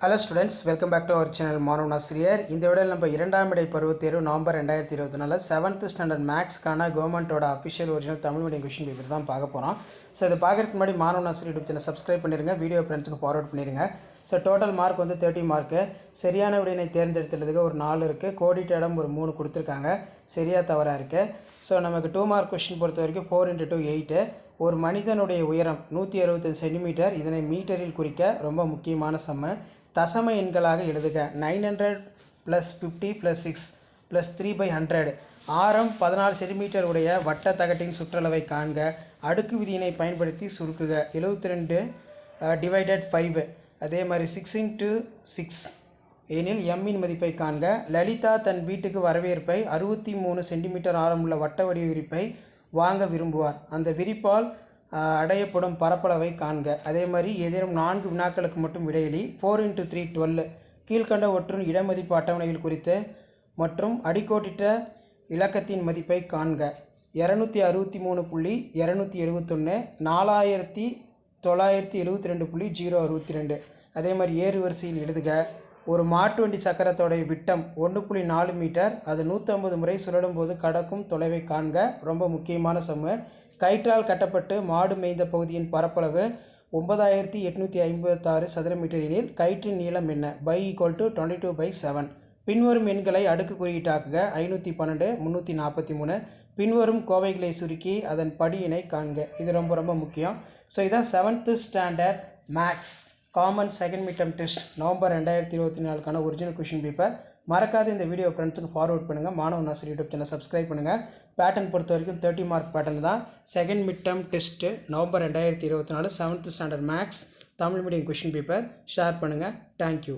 Hello students, welcome back to our channel மாணவன் ஆசிரியர். இந்த வீடியோவில் நம்ம இரண்டாம் இடை பருவத் தேர்வு நவம்பர் 2024 7th ஸ்டாண்டர்ட் மேக்ஸ்க்கான கவர்மெண்ட்டோட official original Tamil medium question paper தான் பார்க்க போகிறோம். ஸோ இதை பார்க்குறதுக்கு முன்னாடி மாணவன் ஆசிரியர் யூடியூப் சேனல் சப்ஸ்கிரைப் பண்ணிடுங்க, வீடியோ ஃப்ரெண்ட்ஸுக்கு ஃபார்வர்ட் பண்ணிடுங்க. ஸோ டோட்டல் மார்க் வந்து 30 மார்க்கு. சரியான விடையினை தேர்ந்தெடுத்துள்ளதுக்கு ஒரு 4 இருக்குது, கோடிட்ட இடம் ஒரு 3 கொடுத்துருக்காங்க, சரியாக தவறாக இருக்குது. ஸோ நமக்கு 2 மார்க் கொஷின் பொறுத்த வரைக்கும் 4 × 2 8. ஒரு மனிதனுடைய உயரம் 165 சென்டிமீட்டர், இதனை மீட்டரில் குறிக்க ரொம்ப முக்கியமான சம்ம. தசம எண்களாக எழுதுக. 900 + 50 + 6 + 3/100. ஆரம் 14 சென்டிமீட்டர் உடைய வட்ட தகட்டின் சுற்றளவை காண்க. அடுக்கு விதியினை பயன்படுத்தி சுருக்குக. 72 / 5. அதே மாதிரி 6 × 6 எனில் எம்மின் மதிப்பை காண்க. லலிதா தன் வீட்டுக்கு வரவேற்பை 63 சென்டிமீட்டர் ஆரமுள்ள வட்ட வடிவ விரிப்பை வாங்க விரும்புவார். அந்த விரிப்பால் அடையப்படும் பரப்பளவை காண்க. அதே மாதிரி ஏதேனும் 4 வினாக்களுக்கு மட்டும் விடையளி. 4 × 3 12. கீழ்கண்ட ஒற்றும் இடமதிப்பு அட்டவணைகள் குறித்து மற்றும் அடிக்கோட்டிட்ட இலக்கத்தின் மதிப்பை காண்க. 263.271, 4972.062. அதே மாதிரி ஏறு வரிசையில் எழுதுக. ஒரு மாட்டு வண்டி சக்கரத்தோடைய விட்டம் 1.4 மீட்டர், அது 150 முறை சுழலும் போது கடக்கும் தொலைவை காண்க. ரொம்ப முக்கியமான சம்மு. கயிற்றால் கட்டப்பட்டு மாடு மேய்ந்த பகுதியின் பரப்பளவு 9856 சதுர மீட்டர் எனில் கயிற்றின் நீளம் என்ன? π = 22/7. பின்வரும் எண்களை அடுக்கு குறியீட்டாக்குக. 512, 343. பின்வரும் கோவைகளை சுருக்கி அதன் படியினை காண்க. இது ரொம்ப முக்கியம். ஸோ இதான் 7th standard maths common second mid term test November 2024க்கான ஒரிஜினல் கொஷின் பேப்பர். மறக்காத இந்த வீடியோ ஃப்ரெண்ட்ஸுக்கு ஃபார்வர்ட் பண்ணுங்கள். மாணவன் ஆசிரியர் யூடியூப் சேனல் சப்ஸ்கிரைப் பண்ணுங்கள். பேட்டர்ன் பொறுத்த வரைக்கும் 30 மார்க் பேட்டர்ன் தான். Second mid term test November 2024 7th standard maths Tamil medium question paper. Share பண்ணுங்கள். தேங்க்யூ.